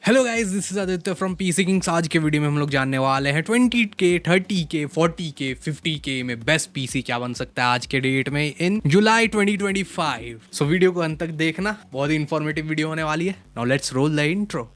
Hello guys, this is Aditya from PC Kings. आज के video में हम लोग जानने वाले हैं 20K, 30K, 40K, 50K में बेस्ट पीसी क्या बन सकता है आज के डेट में इन जुलाई 2025। सो वीडियो को अंत तक देखना, बहुत ही इंफॉर्मेटिव वीडियो होने वाली है। Now let's roll the intro.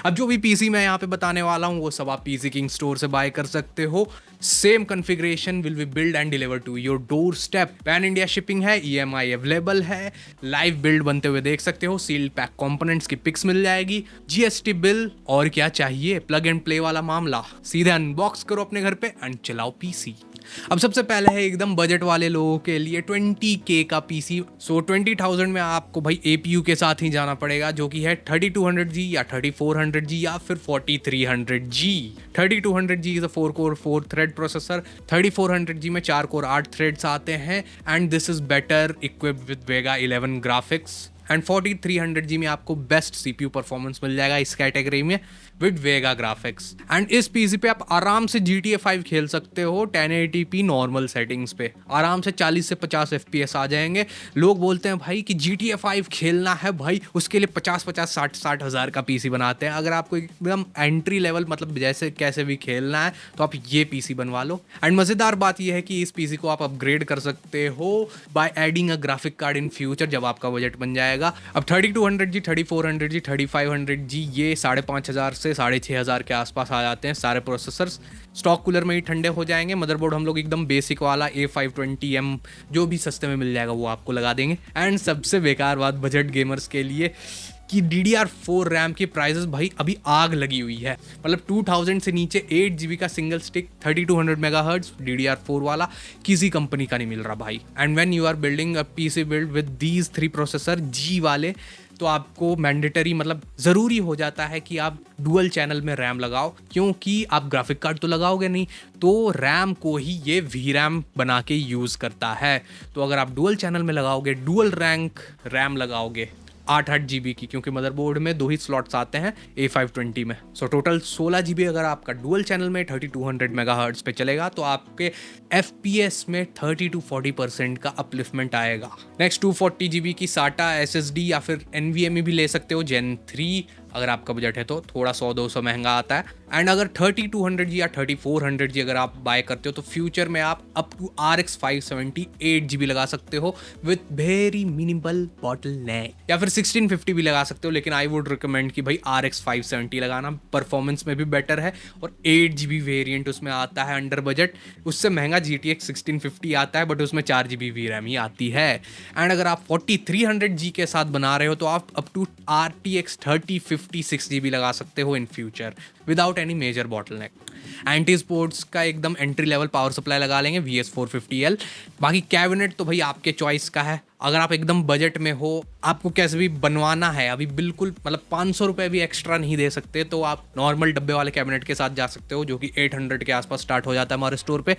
अब जो भी पीसी मैं यहाँ पे बताने वाला हूँ वो सब आप पीसी किंग स्टोर से बाय कर सकते हो। Same configuration will be build and deliver to your doorstep. Pan India shipping है, EMI अवेलेबल है, लाइव बिल्ड बनते हुए देख सकते हो। सील्ड पैक कंपोनेंट्स की पिक्स मिल जाएगी, GST बिल, और क्या चाहिए। प्लग एंड प्ले वाला मामला, सीधे अनबॉक्स करो अपने घर पे एंड चलाओ पीसी। अब सबसे पहले है एकदम बजट वाले लोगों के लिए 20K का पीसी। सो 20,000 में आपको भाई APU के साथ ही जाना पड़ेगा, जो कि है 3200G या 3400G या फिर 4300G। 3200G is a 4 core 4 thread processor. 3400G में 4 कोर 8 थ्रेड्स आते हैं and this is better equipped with Vega 11 graphics. And 4300G में आपको बेस्ट CPU परफॉर्मेंस मिल जाएगा इस कैटेगरी में विद Vega ग्राफिक्स। एंड इस पीसी पे आप आराम से GTA 5 खेल सकते हो 1080p नॉर्मल सेटिंग्स पे। आराम से 40 से 50 FPS आ जाएंगे। लोग बोलते हैं भाई कि GTA 5 खेलना है भाई, उसके लिए 50-60 हज़ार का पीसी बनाते हैं। अगर आपको एकदम एंट्री लेवल मतलब जैसे कैसे भी खेलना है तो आप ये पीसी बनवा लो। एंड मज़ेदार बात यह है कि इस पीसी को आप अपग्रेड कर सकते हो by adding a graphic card in future, जब आपका बजट बन जाएगा। अब 3200G, 3400G, 3500G ये 5,500 से 6,500 के आसपास आ जाते हैं सारे प्रोसेसर्स। स्टॉक कूलर में ही ठंडे हो जाएंगे। मदरबोर्ड हम लोग एकदम बेसिक वाला A520M जो भी सस्ते में मिल जाएगा वो आपको लगा देंगे। एंड सबसे बेकार बात बजट गेमर्स के लिए कि DDR4 रैम की प्राइसेस भाई अभी आग लगी हुई है। मतलब 2000 से नीचे 8GB का सिंगल स्टिक 3200 मेगाहर्ट्ज DDR4 वाला किसी कंपनी का नहीं मिल रहा भाई। And when you are building a PC build with these 3 processor G वाले, तो आपको मैंडेटरी मतलब ज़रूरी हो जाता है कि आप डुअल चैनल में रैम लगाओ, क्योंकि आप ग्राफिक कार्ड तो लगाओगे नहीं, तो रैम को ही ये VRAM बना के यूज़ करता है। तो अगर आप डुअल चैनल में लगाओगे, डुअल रैंक रैम लगाओगे 8 GB की, क्योंकि मदरबोर्ड में 2 ही स्लॉट्स आते हैं A520 में। सो टोटल 16 GB अगर आपका डुअल चैनल में 3200 मेगाहर्ट्ज पे चलेगा तो आपके FPS में 30-40% का अपलिफ्टमेंट आएगा। नेक्स्ट 240 GB की SATA SSD या फिर NVMe भी ले सकते हो Gen 3 अगर आपका बजट है तो। थोड़ा 100-200 महंगा आता है। एंड अगर 3200G या 3400G अगर आप बाय करते हो तो फ्यूचर में आप अप टू RX 570 8GB लगा सकते हो विथ वेरी मिनिमल बॉटलनेक, या फिर 1650 भी लगा सकते हो। लेकिन आई वुड रिकमेंड कि भाई RX 570 लगाना, परफॉर्मेंस में भी बेटर है और 8GB वेरिएंट उसमें आता है अंडर बजट। उससे महंगा GTX 1650 आता है बट उसमें 4GB VRAM ही आती है। एंड अगर आप 4300G के साथ बना रहे हो तो आप अप टू RTX 3050 6GB लगा सकते हो in future without any major bottleneck. Ant Esports का एकदम एंट्री लेवल पावर सप्लाई लगा लेंगे VS450L। बाकी कैबिनेट तो भाई आपके चॉइस का है। अगर आप एकदम बजट में हो, आपको कैसे भी बनवाना है, अभी बिल्कुल मतलब 500 रुपये भी एक्स्ट्रा नहीं दे सकते, तो आप नॉर्मल डब्बे वाले कैबिनेट के साथ जा सकते हो जो कि 800 के आसपास स्टार्ट हो जाता है हमारे स्टोर पे।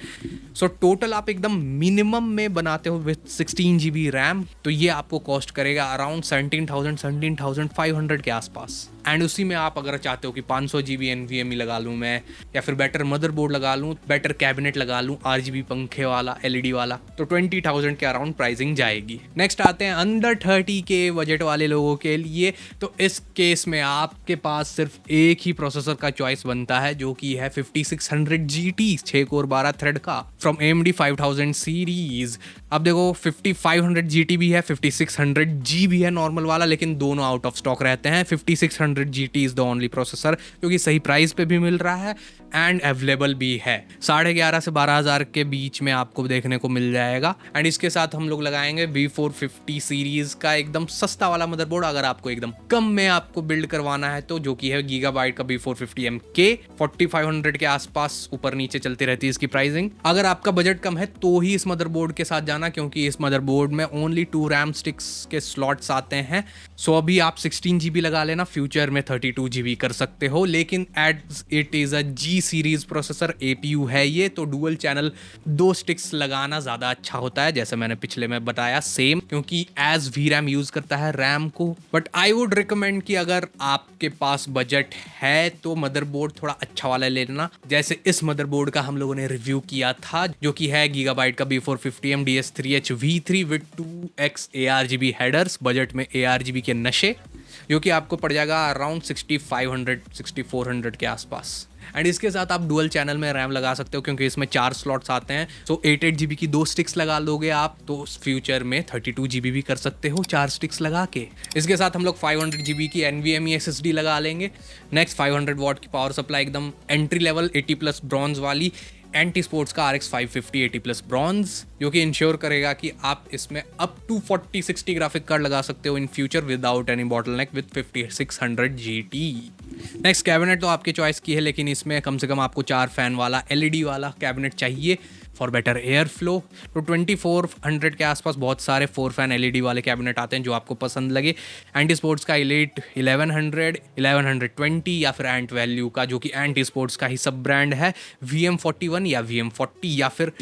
सो टोटल आप एकदम मिनिमम में बनाते हो विथ 16GB रैम, तो ये आपको कॉस्ट करेगा अराउंड 17,500 के आसपास। एंड उसी में आप अगर चाहते हो कि 500GB NVMe लगा लूँ मैं, या फिर बेटर मदरबोर्ड लगा लूँ, बेटर कैबिनेट लगा लूँ RGB पंखे वाला LED वाला, तो 20,000 के अराउंड प्राइसिंग जाएगी। नेक्स्ट आते हैं अंडर 30K बजट वाले लोगों के लिए। तो इस केस में आपके पास सिर्फ एक ही प्रोसेसर का चॉइस बनता है, जो कि है 5600 GT 6 कोर 12 थ्रेड का फ्रॉम AMD 5000 सीरीज। अब देखो 5500 GT भी है, 5600G भी है नॉर्मल वाला, लेकिन दोनों आउट ऑफ स्टॉक रहते हैं। 5600 GT is the only processor जो कि सही प्राइस पे भी मिल रहा है एंड अवेलेबल भी है। 11,500 से 12,000 के बीच में आपको देखने को मिल जाएगा। एंड इसके साथ हम लोग लगाएंगे V450 सीरीज का एकदम सस्ता वाला मदरबोर्ड। अगर आपको एकदम कम में आपको बिल्ड करवाना है तो जो कि है गीगाबाइट का V450MK 4500 के आसपास ऊपर नीचे चलती रहती है इसकी प्राइसिंग। अगर आपका बजट कम है तो ही इस मदरबोर्ड के साथ जाना, क्योंकि इस मदरबोर्ड में ओनली 2 रैम स्टिक्स के स्लॉट्स आते हैं। सो अभी आप 16GB लगा लेना, फ्यूचर में 32GB कर सकते हो, लेकिन as it is a G series processor APU है ये, तो डुअल चैनल 2 स्टिक्स लगाना ज़्यादा अच्छा होता है, जैसे मैंने पिछले में बताया सेम, क्योंकि एज VRAM यूज़ करता है रैम को। बट आई वुड रिकमेंड कि अगर आपके पास बजट है तो मदरबोर्ड थोड़ा अच्छा वाला लेना, जैसे इस मदरबोर्ड का हम लोगों ने रिव्यू किया था, जो कि है गीगाबाइट का B450M DS3H V3 with 2x ARGB headers, budget में ARGB के नशे, जो कि आपको पड़ जाएगा अराउंड 6500-6400 के आसपास। एंड इसके साथ आप डुअल चैनल में रैम लगा सकते हो, क्योंकि इसमें 4 स्लॉट्स आते हैं। सो 8 GB की 2 स्टिक्स लगा लोगे आप, तो फ्यूचर में 32 GB भी कर सकते हो 4 स्टिक्स लगा के। इसके साथ हम लोग 500 GB की NVMe SSD लगा लेंगे। नेक्स्ट 500 वॉट की पावर सप्लाई, एकदम एंट्री लेवल 80+ ब्रॉन्ज वाली एंटी स्पोर्ट्स का RX 550 80+ ब्रॉन्ज, जो कि इंश्योर करेगा कि आप इसमें अप टू 4060 ग्राफिक कार्ड लगा सकते हो in future without any bottleneck with 5600 GT। Next cabinet तो आपके चॉइस की है, लेकिन इसमें कम से कम आपको 4 फैन वाला LED वाला कैबिनेट चाहिए फॉर बेटर एयर फ्लो। तो 2400 के आसपास बहुत सारे 4 फैन LED वाले कैबिनेट आते हैं जो आपको पसंद लगे। एंटी स्पोर्ट्स का Elite 1100, 1120 या फिर एंट वैल्यू का, जो कि एंटी स्पोर्ट्स का ही सब ब्रांड है, VM41 या VM40,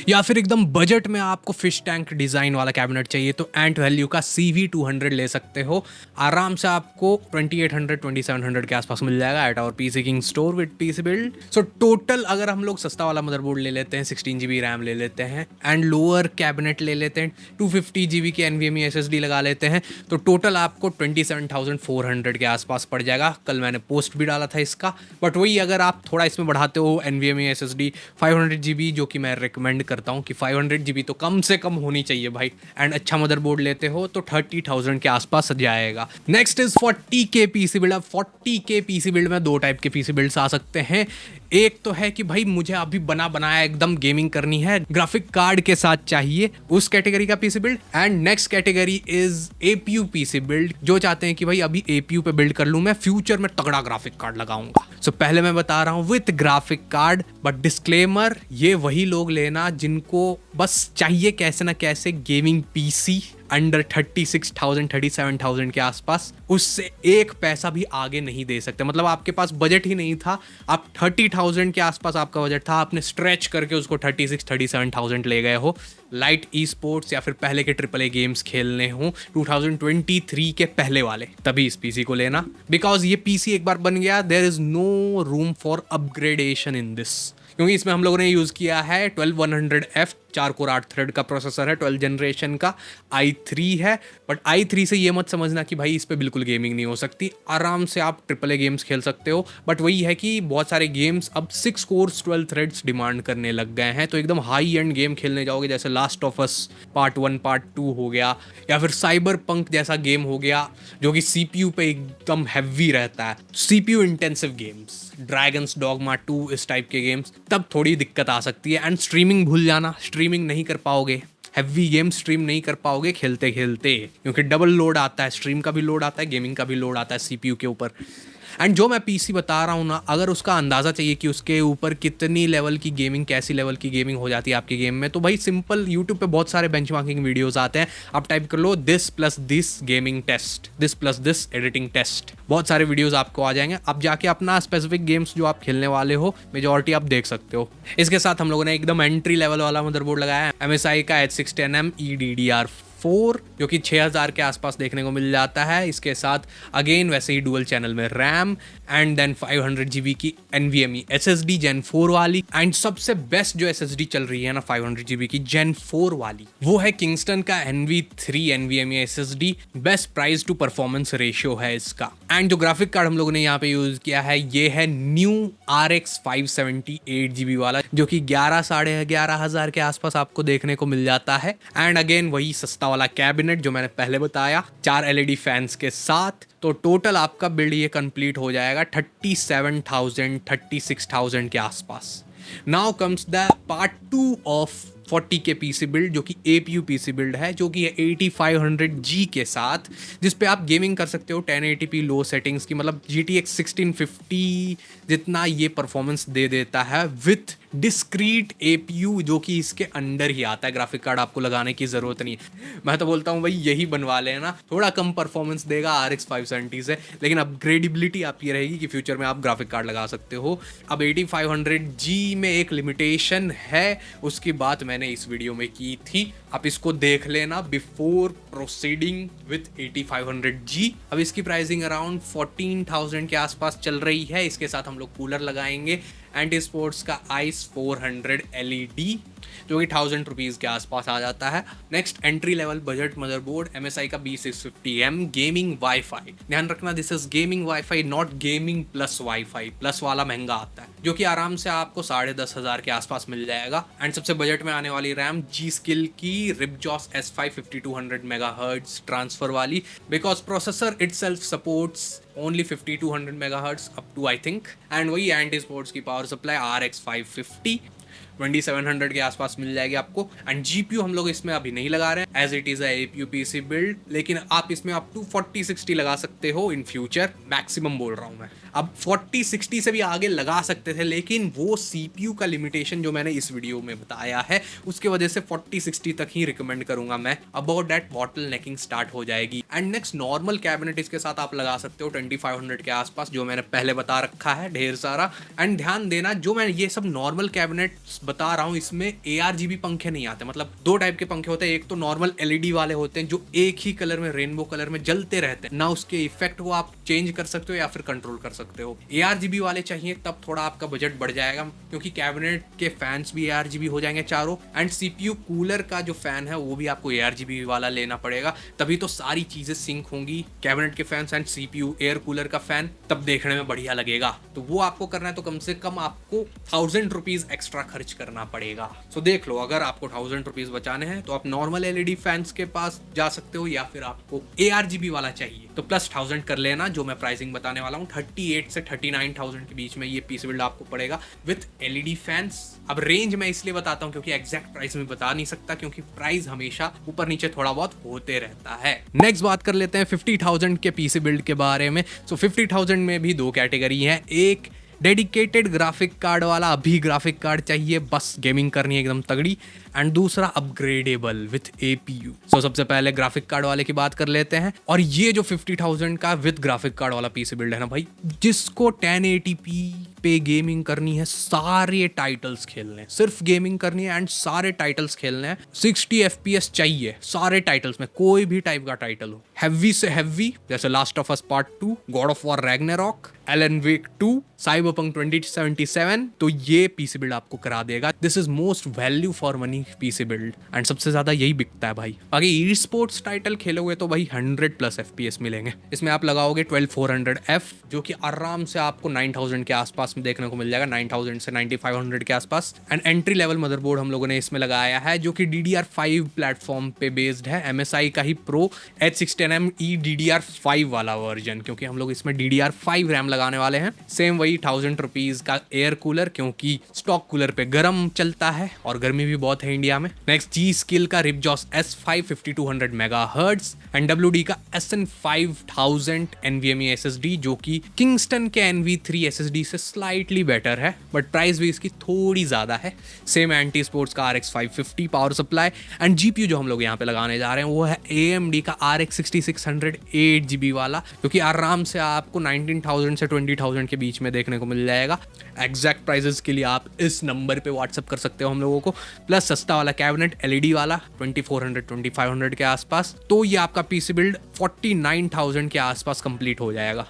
या फिर एकदम बजट में आपको फिश टैंक डिज़ाइन वाला कैबिनेट चाहिए तो एंट वैल्यू का CV200 ले सकते हो। आराम से आपको 2800, 2700 के आसपास मिल जाएगा at our PC king store with PC build. So total अगर हम लोग सस्ता वाला मदरबोर्ड ले लेते हैं, 16 GB रैम ले लेते हैं एंड लोअर कैबिनेट ले लेते हैं, 250 GB की NVMe SSD लगा लेते हैं, तो टोटल आपको 27,400 के आसपास पड़ जाएगा। कल मैंने पोस्ट भी डाला था इसका। बट वही अगर आप थोड़ा इसमें बढ़ाते हो NVMe SSD 500 GB, जो कि मैं रिकमेंड करता हूँ कि 500 GB तो कम से कम होनी चाहिए भाई, एंड अच्छा मदरबोर्ड लेते हो तो 30,000 के आसपास जाएगा। Next is 40K PC build. अब 40K PC बिल्ड में 2 टाइप के PC बिल्ड्स आ सकते हैं। एक तो है कि भाई मुझे अभी बनाया एकदम गेमिंग करनी है, ग्राफिक कार्ड के साथ चाहिए, उस कैटेगरी का PC build. And next category is APU PC build, जो चाहते हैं कि भाई अभी APU पे बिल्ड कर लूं मैं, फ्यूचर में तगड़ा ग्राफिक कार्ड लगाऊंगा। सो पहले मैं बता रहा हूं with graphic card, but disclaimer, ये वही लोग लेना जिनको बस चाहिए कैसे ना कैसे गेमिंग PC अंडर 36,000 37,000 के आसपास, उससे एक पैसा भी आगे नहीं दे सकते। मतलब आपके पास बजट ही नहीं था, आप 30,000 के आसपास आपका बजट था, आपने स्ट्रेच करके उसको 36 37,000 ले गए हो, लाइट ई स्पोर्ट्स या फिर पहले के AAA गेम्स खेलने हो 2023 के पहले वाले, तभी इस PC को लेना। बिकॉज ये PC एक बार बन गया, there is no room for upgradation in this, क्योंकि इसमें हम लोगों ने यूज़ किया है 12100F 4 कोर 8 थ्रेड का प्रोसेसर है, 12 जनरेशन का i3 है। बट i3 से ये मत समझना कि भाई इस पे बिल्कुल गेमिंग नहीं हो सकती, आराम से आप AAA गेम्स खेल सकते हो। बट वही है कि बहुत सारे गेम्स अब 6 कोर्स 12 थ्रेड्स डिमांड करने लग गए हैं, तो एकदम हाई एंड गेम खेलने जाओगे, जैसे Last of Us part 1 part 2 हो गया, या फिर साइबर पंक जैसा गेम हो गया, जो कि CPU पे एकदम हैवी रहता है, CPU intensive games, dragons dogma 2 इस टाइप के गेम्स, तब थोड़ी दिक्कत आ सकती है। एंड स्ट्रीमिंग भूल जाना, स्ट्रीमिंग नहीं कर पाओगे, हैवी गेम स्ट्रीम नहीं कर पाओगे खेलते खेलते, क्योंकि डबल लोड आता है, स्ट्रीम का भी लोड आता है, गेमिंग का भी लोड आता है CPU के ऊपर। एंड जो मैं PC बता रहा हूँ ना, अगर उसका अंदाज़ा चाहिए कि उसके ऊपर कितनी लेवल की गेमिंग, कैसी लेवल की गेमिंग हो जाती है आपकी गेम में, तो भाई सिंपल यूट्यूब पे बहुत सारे बेंचमार्किंग वीडियोस आते हैं, आप टाइप कर लो this plus this gaming test, this plus this editing test, बहुत सारे वीडियोस आपको आ जाएंगे। आप जाके अपना स्पेसिफिक गेम्स जो आप खेलने वाले हो मेजॉरिटी आप देख सकते हो। इसके साथ हम लोगों ने एकदम एंट्री लेवल वाला मदरबोर्ड लगाया है, MSI का H610M EDDR4, जो कि 6000 के आसपास देखने को मिल जाता है। इसके साथ अगेन वैसे ही डुअल चैनल में रैम, एंड देन 500 GB की NVMe SSD Gen 4 वाली, एंड सबसे बेस्ट जो SSD चल रही है ना 500 GB की Gen 4 वाली, वो है किंगस्टन का NV3 NVMe SSD। Best price to performance ratio है इसका। एंड जो ग्राफिक कार्ड हम लोगों ने यहाँ पे यूज किया है, ये है न्यू RX 570 8GB वाला, जो कि 11 साढ़े 11,000 के आसपास आपको देखने को मिल जाता है। एंड अगेन वही सस्ता वाला कैबिनेट जो मैंने पहले बताया, 4 LED फैंस के साथ, तो टोटल आपका बिल्ड ये कंप्लीट हो जाएगा 37,000 36,000 के आसपास। Now comes the part 2 of 40K PC build, जो कि APU PC बिल्ड है, जो कि है 8500G के साथ, जिस पे आप गेमिंग कर सकते हो 1080p लो सेटिंग्स की, मतलब GTX 1650 जितना ये परफॉर्मेंस दे देता है विथ डिस्क्रीट एपीयू जो कि इसके अंडर ही आता है, ग्राफिक कार्ड आपको लगाने की ज़रूरत नहीं है। मैं तो बोलता हूँ भाई यही बनवा लेना, थोड़ा कम परफॉर्मेंस देगा RX 570 से, लेकिन अपग्रेडेबिलिटी आपकी रहेगी कि फ्यूचर में आप ग्राफिक कार्ड लगा सकते हो। अब 8500G में एक लिमिटेशन है, उसकी बात मैंने इस वीडियो में की थी, आप इसको देख लेना बिफोर प्रोसीडिंग विथ 8500G। अब इसकी प्राइसिंग अराउंड 14,000 के आसपास चल रही है। इसके साथ हम लोग कूलर लगाएंगे, एंटी स्पोर्ट्स का आइस 400 LED जो कि 1000 रुपीज़ के आसपास आ जाता है। Next entry level budget motherboard MSI का B650M गेमिंग वाईफाई। ध्यान रखना this is gaming wifi, not gaming plus wifi. Plus वाला महंगा आता है जो कि आराम से आपको 10,500 के आसपास मिल जाएगा। एंड सबसे बजट में आने वाली रैम G-Skill की Ripjaws S5 5200 MHz ट्रांसफर वाली, because processor itself supports only 5200 MHz up to I think. And वही एंटी स्पोर्ट्स की पावर सप्लाई RX 550 2700 के आसपास मिल जाएगी आपको। एंड GPU हम लोग इसमें अभी नहीं लगा रहे हैं, as it is APU PC build, लेकिन आप इसमें अप टू 4060 लगा सकते हो इन फ्यूचर, मैक्सिमम बोल रहा हूँ मैं। अब 4060 से भी आगे लगा सकते थे, लेकिन वो CPU का लिमिटेशन जो मैंने इस वीडियो में बताया है उसके वजह से 4060 तक ही रिकमेंड करूंगा मैं। About that bottle necking start हो जाएगी। एंड नेक्स्ट नॉर्मल कैबिनेट इसके साथ आप लगा सकते हो 2500 के आसपास, जो मैंने पहले बता रखा है ढेर सारा। एंड ध्यान देना जो मैं ये सब नॉर्मल कैबिनेट बता रहा हूँ इसमें ARGB पंखे नहीं आते। मतलब दो टाइप के पंखे होते हैं, एक तो नॉर्मल LED वाले होते हैं जो एक ही कलर में रेनबो कलर में जलते रहते हैं ना, उसके इफेक्ट वो आप चेंज कर सकते हो या फिर कंट्रोल कर सकते हो। ARGB वाले चाहिए तब थोड़ा आपका बजट बढ़ जाएगा, क्योंकि कैबिनेट के फैंस भी ARGB हो जाएंगे चारों। एंड CPU कूलर का जो फैन है वो भी आपको ARGB वाला लेना पड़ेगा, तभी तो सारी चीजें सिंक होंगी, कैबिनेट के fans and CPU air cooler का फैन, तब देखने में बढ़िया लगेगा। तो वो आपको करना है तो कम से कम आपको 1000 रुपीज एक्स्ट्रा खर्च करना पड़ेगा। सो देख लो, अगर आपको 1000 रुपीज बचाने हैं तो आप नॉर्मल LED फैंस के पास जा सकते हो, या फिर आपको ARGB वाला चाहिए तो प्लस 1000 कर लेना, जो मैं प्राइसिंग बताने वाला हूँ 38 से 39,000 के बीच में ये पीसी बिल्ड आपको पड़ेगा विथ LED फैंस। अब रेंज मैं इसलिए बताता हूँ क्योंकि एग्जैक्ट प्राइस में बता नहीं सकता, क्योंकि प्राइस हमेशा ऊपर नीचे थोड़ा बहुत होते रहता है। नेक्स्ट बात कर लेते हैं 50,000 के पीसी बिल्ड के बारे में। सो 50,000 में भी दो कैटेगरी है, एक डेडिकेटेड ग्राफिक कार्ड वाला, अभी ग्राफिक कार्ड चाहिए बस गेमिंग करनी है एकदम तगड़ी, एंड दूसरा अपग्रेडेबल विथ APU। सो सबसे पहले ग्राफिक कार्ड वाले की बात कर लेते हैं। और ये जो 50,000 का विथ ग्राफिक कार्ड वाला पीसी बिल्ड है ना भाई, जिसको 1080p पे गेमिंग करनी है, सारे टाइटल्स खेलने हैं, सिर्फ गेमिंग करनी है एंड सारे टाइटल्स खेलने हैं, 60 FPS चाहिए सारे टाइटल्स में, कोई भी टाइप का टाइटल हो, हैवी से हैवी जैसे Last of Us Part 2, God of War Ragnarok, Alan Wake 2, Cyberpunk 2077, तो ये पीसी बिल्ड आपको करा देगा। This is most value for money PC build, and सबसे ज्यादा यही बिकता है भाई। आगे ई स्पोर्ट्स टाइटल खेलोगे तो भाई 100+ FPS मिलेंगे। इसमें आप लगाओगे 12400F जो कि आराम से आपको 9000 के आसपास में देखने को मिल जाएगा, 9000 से 9500 के आसपास। एंड एंट्री लेवल मदरबोर्ड हम लोगों ने इसमें लगाया है जो कि DDR5 प्लेटफॉर्म पे बेस्ड है, MSI का ही प्रो H610M DDR5 वाला वर्जन, क्योंकि हम लोग इसमें DDR5 रैम लगाने वाले हैं। सेम वही 1000 रुपीज का एयर कूलर, क्योंकि स्टॉक कूलर पे गर्म चलता है और गर्मी भी बहुत है इंडिया में। नेक्स्ट G-Skill का Ripjaws S5 5200 MHz and WD का SN 5000 NVMe SSD जो कि किंगस्टन के NV3 SSD से स्लाइटली बेटर है, बट प्राइस भी इसकी थोड़ी ज्यादा है। सेम एंटी स्पोर्ट्स का RX 550 power supply and GPU जो हम लोग यहाँ पे लगाने जा रहे हैं वो है AMD का RX 6600 8GB वाला, क्योंकि आराम से आपको 19,000 से 20,000 के बीच में देखने को मिल जाएगा। एग्जैक्ट प्राइजेस के लिए आप इस नंबर पे व्हाट्सअप कर सकते हो हम लोगों को। प्लस सस्ता वाला कैबिनेट LED वाला 2400 2500 के आसपास, तो ये आपका पीसी बिल्ड 49,000 के आसपास कंप्लीट हो जाएगा।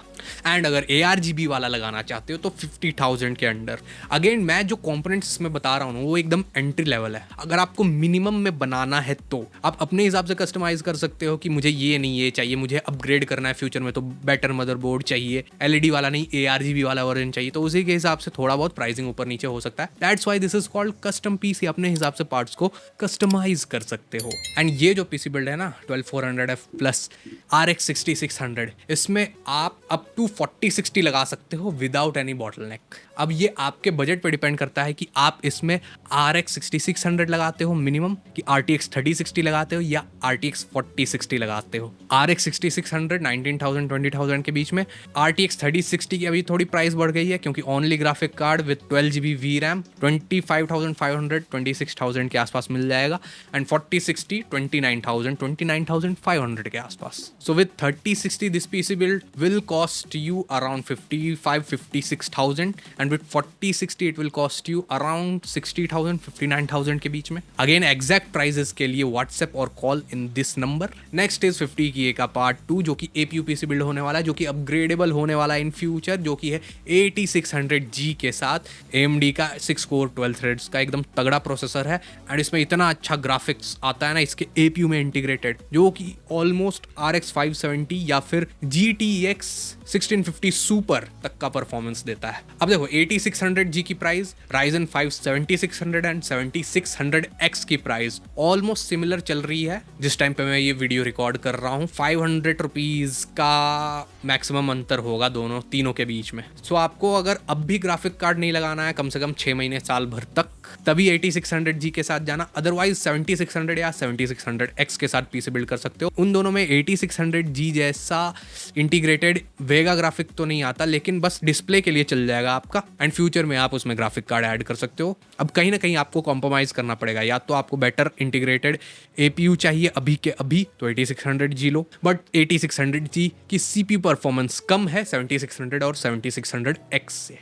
एंड अगर ARGB वाला लगाना चाहते हो तो 50,000 के अंडर। अगेन मैं जो कंपोनेंट्स इसमें बता रहा हूँ वो एकदम एंट्री लेवल है, अगर आपको मिनिमम में बनाना है तो आप अपने हिसाब से कस्टमाइज कर सकते हो कि मुझे ये नहीं ये चाहिए, मुझे अपग्रेड करना है फ्यूचर में तो बेटर मदरबोर्ड चाहिए, LED वाला नहीं ARGB वाला वर्जन चाहिए, तो उसी के हिसाब से थोड़ा बहुत प्राइसिंग ऊपर नीचे हो सकता है। That's why this is called custom PC, अपने हिसाब से पार्ट्स को कस्टमाइज कर सकते हो। एंड ये जो पीसी बिल्ड है ना 12400F प्लस RX 6600, इसमें आप अप टू 4060 लगा सकते हो विदाउट एनी बॉटलनेक। अब ये आपके बजट पे डिपेंड करता है कि आप इसमें RX 6600 लगाते हो मिनिमम, कि RTX 3060 लगाते हो या RTX 4060 लगाते हो। RX 6600 19,000 20,000 के बीच में, RTX 3060 की अभी थोड़ी प्राइस बढ़ गई है क्योंकि only graphic card with 12GB VRAM 25,500 26,000 के आसपास मिल जाएगा, एंड 4060 29,500 के आसपास। So with 3060 this PC build will cost you around 55,000-56,000 and with 4060 it will cost you around 60,000-59,000 के बीच में। अगेन एग्जैक्ट प्राइजेस के लिए व्हाट्सएप और call in this number. Next is 50 की का पार्ट 2 जो कि APU PC बिल्ड होने वाला है, जो कि अपग्रेडेबल होने वाला है इन फ्यूचर, जो कि है 8600G के साथ AMD का 6 कोर 12 थ्रेड्स का एकदम तगड़ा प्रोसेसर है, एंड इसमें इतना अच्छा ग्राफिक्स आता है ना इसके APU में इंटीग्रेटेड, जो कि ऑलमोस्ट RX 570 या फिर GTX 1650 सुपर तक का परफॉर्मेंस देता है। अब देखो 8600G की प्राइस, Ryzen 5 7600 एंड 7600X की प्राइस ऑलमोस्ट सिमिलर चल रही है जिस टाइम पे मैं ये वीडियो रिकॉर्ड कर रहा हूँ। 500 रुपीज का मैक्सिमम अंतर होगा दोनों तीनों के बीच में। सो आपको अगर अब भी ग्राफिक कार्ड नहीं लगाना है कम से कम 6 महीने साल भर तक, तभी 8600G के साथ जाना, अदरवाइज 7600 या 7600X के साथ पीसी बिल्ड कर सकते हो। उन दोनों में 8600G जैसा इंटीग्रेटेड वेगा ग्राफिक तो नहीं आता, लेकिन बस डिस्प्ले के लिए चल जाएगा आपका, एंड फ्यूचर में आप उसमें ग्राफिक कार्ड ऐड कर सकते हो। अब कहीं ना कहीं आपको कॉम्प्रोमाइज करना पड़ेगा, या तो आपको बेटर इंटीग्रेटेड APU चाहिए अभी के अभी तो 8600G लो, बट 8600G की CPU परफॉर्मेंस कम है 7600 और 7600X से।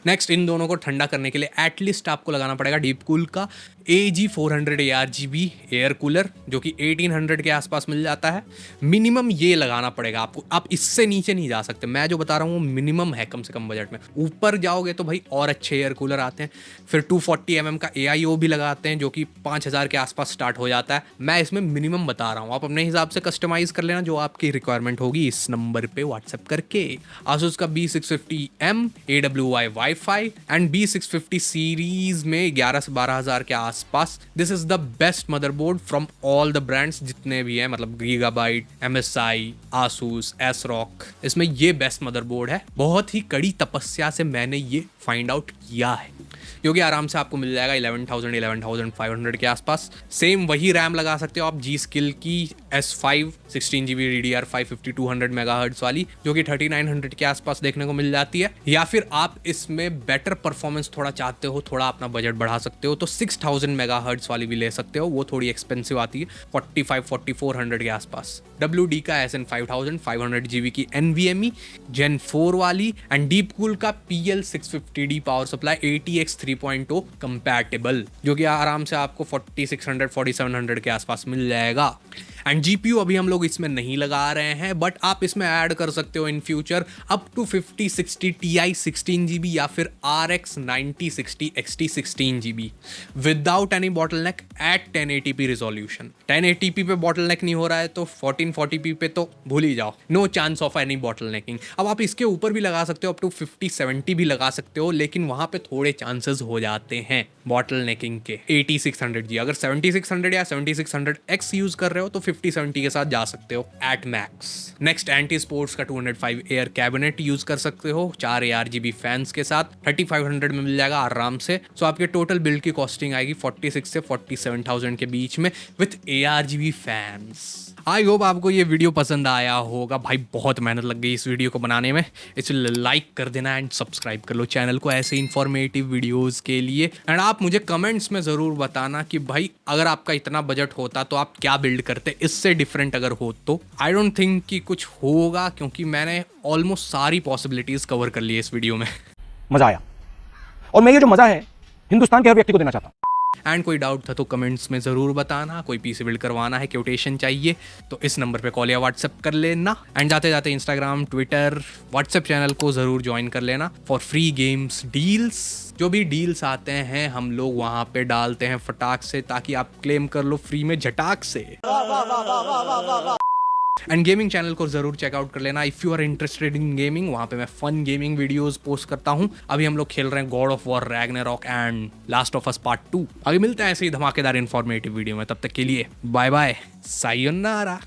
नेक्स्ट इन दोनों को ठंडा करने के लिए एटलीस्ट आपको लगाना पड़ेगा डीप कूल का AG400 ARGB एयर कूलर, जो कि 1800 के आसपास मिल जाता है। मिनिमम ये लगाना पड़ेगा आपको, आप इससे नीचे नहीं जा सकते। मैं जो बता रहा हूँ वो मिनिमम है कम से कम बजट में। ऊपर जाओगे तो भाई और अच्छे एयर कूलर आते हैं, फिर 240 mm का AIO भी लगाते हैं जो कि 5000 के आसपास स्टार्ट हो जाता है। मैं इसमें मिनिमम बता रहा हूँ, आप अपने हिसाब से कस्टमाइज कर लेना जो आपकी रिक्वायरमेंट होगी इस नंबर पे व्हाट्सएप करके। Asus का B650M AWI Wi-Fi and B650 series में 11 से 12,000 के आसपास। This is the best motherboard from all the brands जितने भी हैं, मतलब गीगाबाइट, MSI, Asus, ASRock, इसमें ये बेस्ट मदरबोर्ड है। बहुत ही कड़ी तपस्या से मैंने ये फाइंड आउट किया है, क्योंकि आराम से आपको मिल जाएगा 11,500 के आसपास। सेम वही रैम लगा सकते हो आप G-Skill की S5 16GB DDR5 5200 MHz वाली, जो कि 3900 के आसपास देखने को मिल जाती है। या फिर आप इसमें बेटर परफॉर्मेंस थोड़ा चाहते हो, थोड़ा अपना बजट बढ़ा सकते हो तो 6000 MHz वाली भी ले सकते हो, वो थोड़ी एक्सपेंसिव आती है 45-4400 के आसपास। WD का SN 5000 500GB की NVMe Gen 4 वाली, एंड डीप कूल का PL650D power supply ATX 3.0 compatible, जो कि आराम से आपको 4600-4700 के आसपास मिल जाएगा। एंड GPU अभी हम लोग इसमें नहीं लगा रहे हैं, बट आप इसमें ऐड कर सकते हो in future up to 5060 Ti 16GB या फिर RX 9060 XT 16GB without any bottleneck at 1080p resolution. 1080p पे बॉटलनेक नहीं हो रहा है तो 1440p पे तो भूल ही जाओ, नो चांस ऑफ एनी बॉटलनेकिंग। अब आप इसके ऊपर भी लगा सकते हो, अप टू 5070 भी लगा सकते हो, लेकिन वहां पे थोड़े चांसेस हो जाते हैं बॉटलनेकिंग के। 8600G अगर 7600 या 7600X यूज कर रहे हो तो 5070 के साथ जा सकते हो at max. Next anti Esports का 205 एयर कैबिनेट यूज कर सकते हो 4 ARGB फैंस के साथ, 3500 में मिल जाएगा आराम से। सो आपके टोटल बिल्ड की कॉस्टिंग आएगी 46 से 47,000 के बीच में with ARGB fans. I hope आपको ये वीडियो पसंद आया होगा। भाई बहुत मेहनत लग गई इस वीडियो को बनाने में, इसलिए लाइक कर देना एंड सब्सक्राइब कर लो चैनल को ऐसे इन्फॉर्मेटिव वीडियोस के लिए। एंड आप मुझे कमेंट्स में ज़रूर बताना कि भाई अगर आपका इतना बजट होता तो आप क्या बिल्ड करते, इससे डिफरेंट अगर हो तो। आई डोंट थिंक कि कुछ होगा, क्योंकि मैंने ऑलमोस्ट सारी पॉसिबिलिटीज़ कवर कर ली है इस वीडियो में। मज़ा आया, और मैं ये जो मज़ा है हिंदुस्तान के हर व्यक्ति को देना चाहता हूँ। एंड कोई डाउट था तो कमेंट्स में ज़रूर बताना। कोई पीसी बिल्ड करवाना है, क्योटेशन चाहिए तो इस नंबर पे कॉल या व्हाट्सएप कर लेना। एंड जाते जाते इंस्टाग्राम, ट्विटर, व्हाट्सएप चैनल को ज़रूर ज्वाइन कर लेना फॉर फ्री गेम्स डील्स। जो भी डील्स आते हैं हम लोग वहाँ पे डालते हैं फटाक से, ताकि आप क्लेम कर लो फ्री में झटाक से। एंड गेमिंग चैनल को जरूर चेकआउट कर लेना if you are interested in gaming. वहाँ पे मैं फन गेमिंग वीडियोस पोस्ट करता हूँ। अभी हम लोग खेल रहे हैं God of War, Ragnarok and last of Us Part 2। आगे मिलते हैं ऐसे ही धमाकेदार इन्फॉर्मेटिव वीडियो में, तब तक के लिए बाय बाय, सायोनारा।